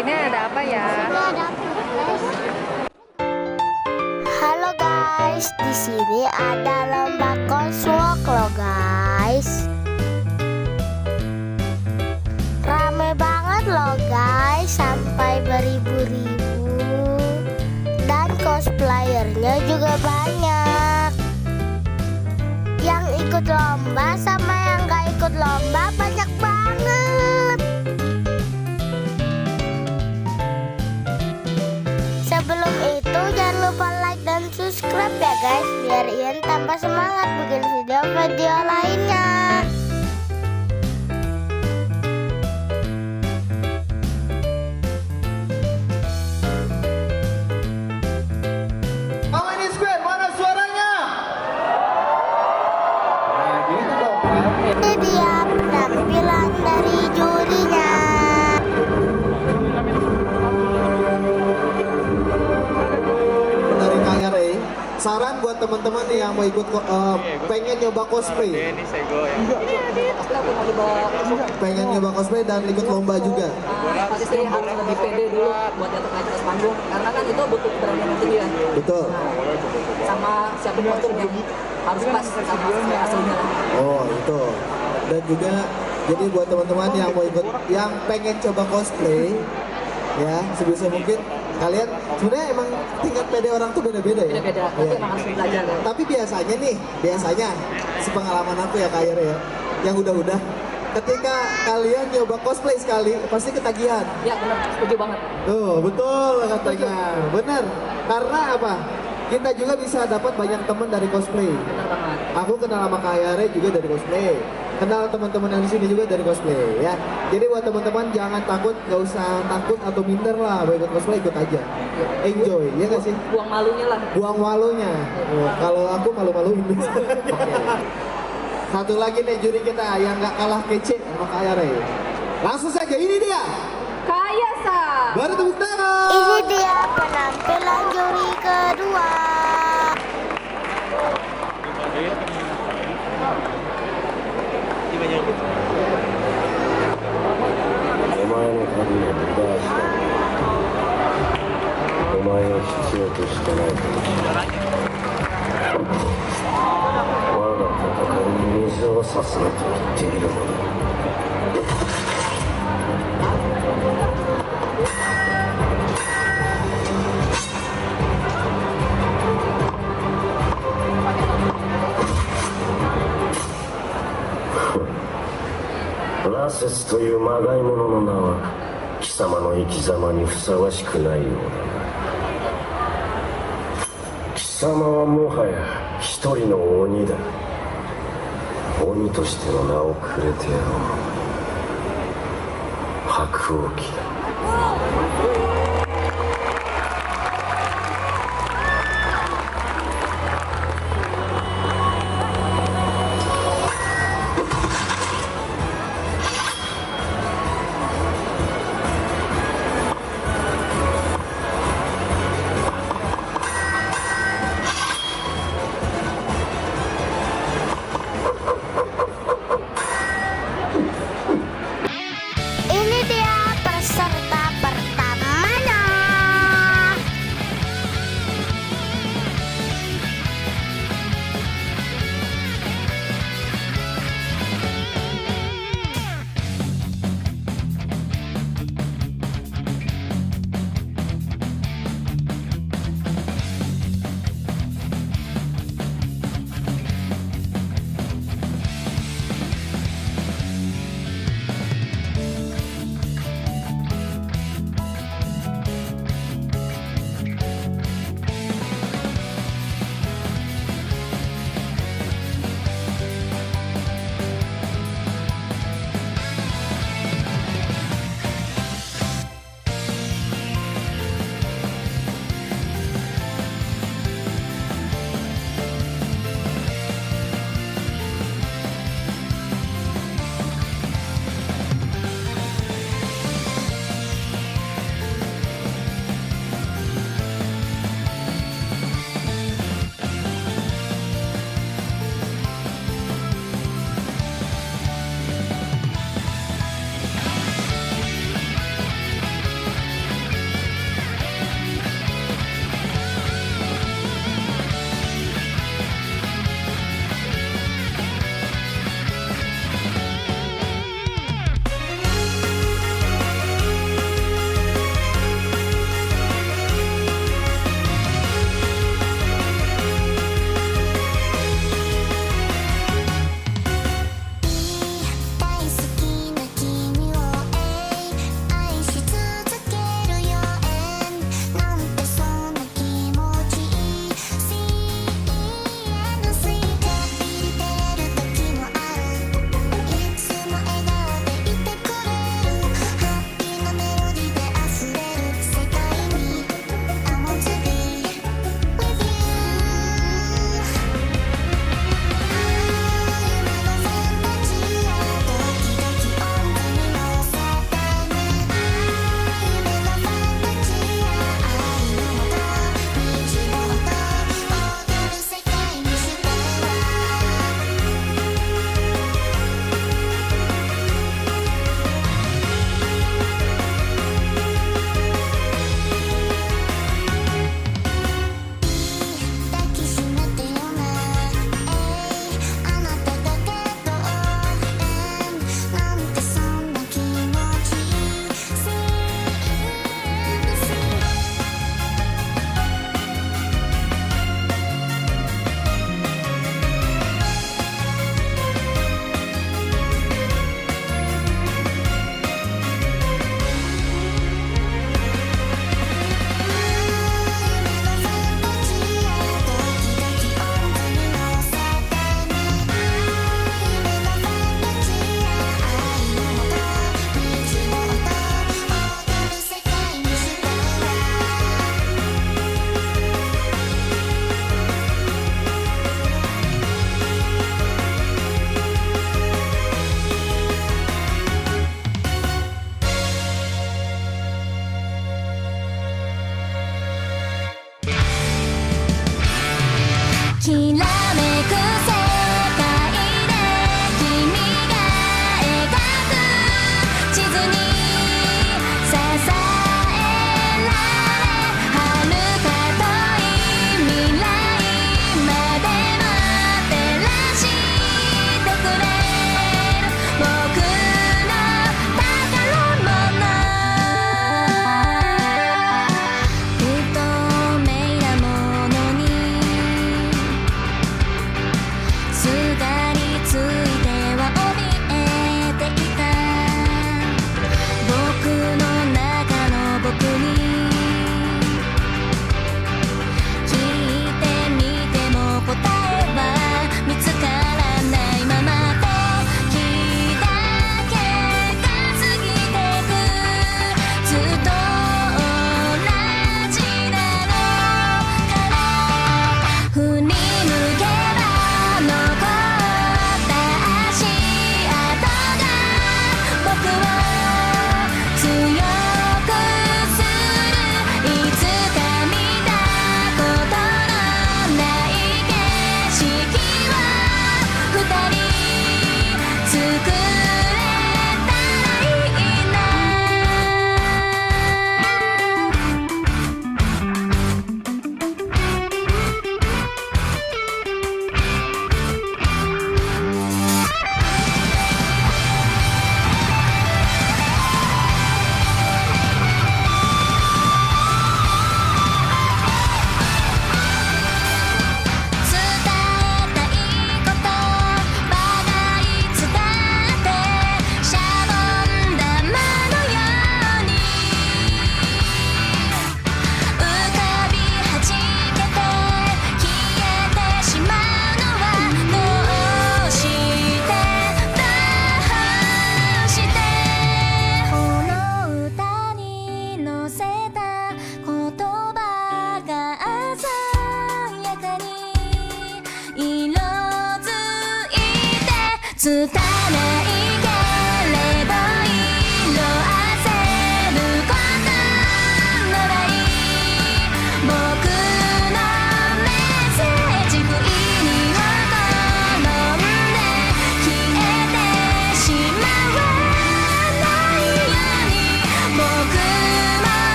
sini ada apa ya? Halo guys, di sini ada lomba coswalk loh guys. Rame banget loh guys, sampai beribu-ribu. Dan cosplayernya juga banyak. Yang ikut lomba sama yang gak ikut lomba banyak banget. Sebelum itu jangan lupa like dan subscribe ya guys, biar Ian tambah semangat bikin video-video lainnya. Ini Square, mana suaranya? Nah, gitu dong. Ini dia penampilan dari jurinya. Dari KRA, saran buat teman-teman nih yang mau ikut pengen nyoba cosplay. Pengen nyoba cosplay dan ikut lomba juga. Pasti harus lebih pede dulu buat jatuh naik atas panggung karena kan itu butuh keberanian yang tinggi ya. Betul. Sama siapin kostumnya harus pas sama kayak aslinya. Oh, itu. Dan juga jadi buat teman-teman yang mau ikut yang pengen coba cosplay ya, sebisa mungkin kalian sebenarnya emang tingkat pede orang tuh beda-beda ya. Beda-beda, tapi Iya. emang harus belajar ya. Tapi biasanya sepengalaman aku ya Kak Yere ya, yang udah-udah ketika kalian nyoba cosplay sekali pasti ketagihan. Ya benar, setuju banget. Tuh, betul katanya. Bener. Karena apa? Kita juga bisa dapat banyak teman dari cosplay. Benar banget. Aku kenal sama Kak Yare juga dari cosplay. Kenal teman-teman yang di sini juga dari cosplay ya. Jadi buat teman-teman jangan takut, nggak usah takut atau minder lah mau ikut cosplay, ikut aja. Enjoy, ya nggak sih? Buang malunya lah. Buang malunya. Oh, kalau aku malu-maluin. Satu lagi nih juri kita yang nggak kalah kece sama Kak Yare. Langsung saja, ini dia. Kayasa. Baru tepuk tangan. Ini dia penampilan juri kedua. お前の旅を無駄したお前を必要としてない我が戦いに水を差すなと言っているのだラセスというまがいものの名は貴様の生き様にふさわしくないようだな貴様はもはや一人の鬼だ鬼としての名をくれてやろう白鸚記だIni dia peserta pertama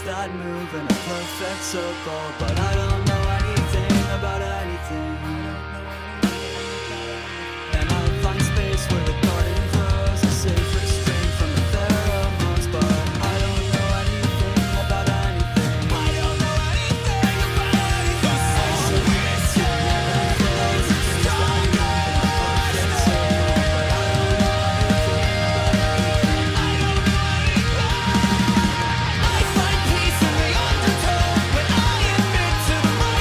start moving a perfect circle, but I don't know anything about anything. And I'll find space where the garden grows, a safe restraint from the pheromones, but I don't know anything about anything. I don't know anything about anything. Isolate you never flows, it's stronger. I find peace in the undertow when I admit to the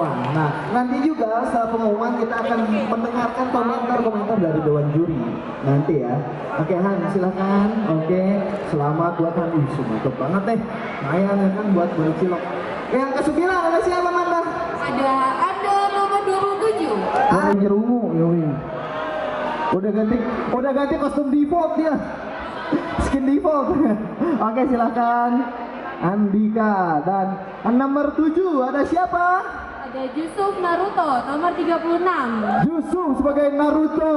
semua. Nah, nanti juga setelah pengumuman kita akan mendengarkan komentar-komentar dari dewan juri nanti ya. Oke Han, silakan. Oke, selamat buat Han. Mantap banget deh. Lumayan ya kan buat cilok. Yang ke-9 ada siapa Manda? Ada Ando nomor 27. Ranger ungu, yoi. Udah ganti kostum default dia. Skin default. Oke, silakan. Andika dan nomor 7 ada siapa? Ada Yusuf Naruto nomor 36. Yusuf sebagai Naruto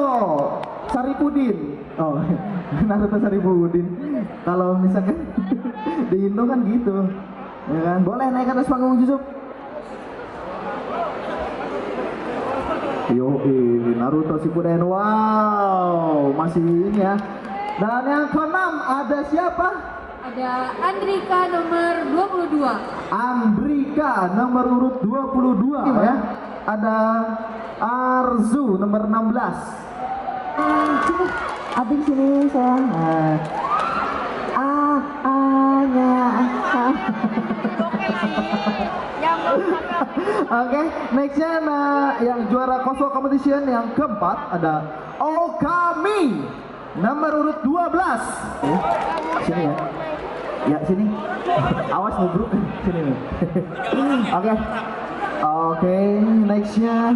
Saripudin. Oh, Naruto Saripudin. Kalau misalkan di Indo kan gitu. Ya kan? Boleh naik ke atas panggung Yusuf. Yo, Naruto Shippuden. Wow, masih ini ya. Dan yang ke-6 ada siapa? Ada Andrika nomor 22. Andrika nomor urut 22 ya. Ada Arzu nomor 16. Sini, adik sini sayang. Oke, nextnya yang juara Cosplay Competition yang keempat ada Okami nomor urut 12. Sini ya. Ya sini. Awas nubruk sini nih. Oke, nextnya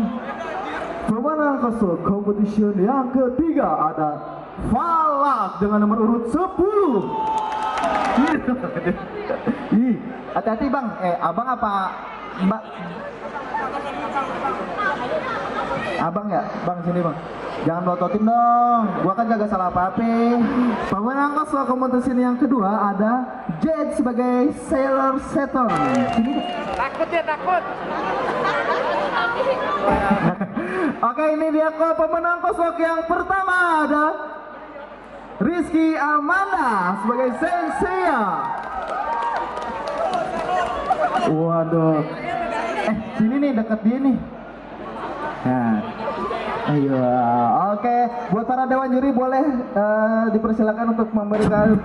pemenang Cosplay Competition yang ketiga ada Falak dengan nomor urut 10. Ih, hati-hati bang. Abang apa mbak? Abang ya? Bang sini bang. Jangan melototin dong. Gua kan kagak salah apa-apa. Pemenang Cosplay Competition yang kedua ada Jade sebagai Sailor Saturn. Sini. Takut ya, takut. Oke, ini dia kok pemenang Cosplay yang pertama ada Rizky Amanda sebagai Senseiya. Waduh. Sini nih dekat dia nih. Nah. Ayo. Oke, buat para dewan juri boleh dipersilakan untuk memberikan.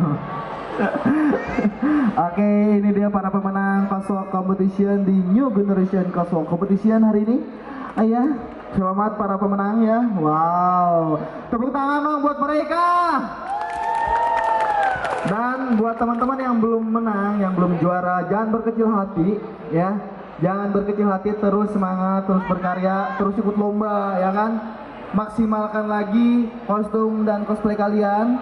Oke, ini dia para pemenang Cosplay Competition di New Generation Cosplay Competition hari ini. Ayah, selamat para pemenang ya. Wow, tepuk tangan dong buat mereka. Dan buat teman-teman yang belum menang, yang belum juara, jangan berkecil hati ya. Jangan berkecil hati, terus semangat, terus berkarya, terus ikut lomba ya kan. Maksimalkan lagi kostum dan cosplay kalian.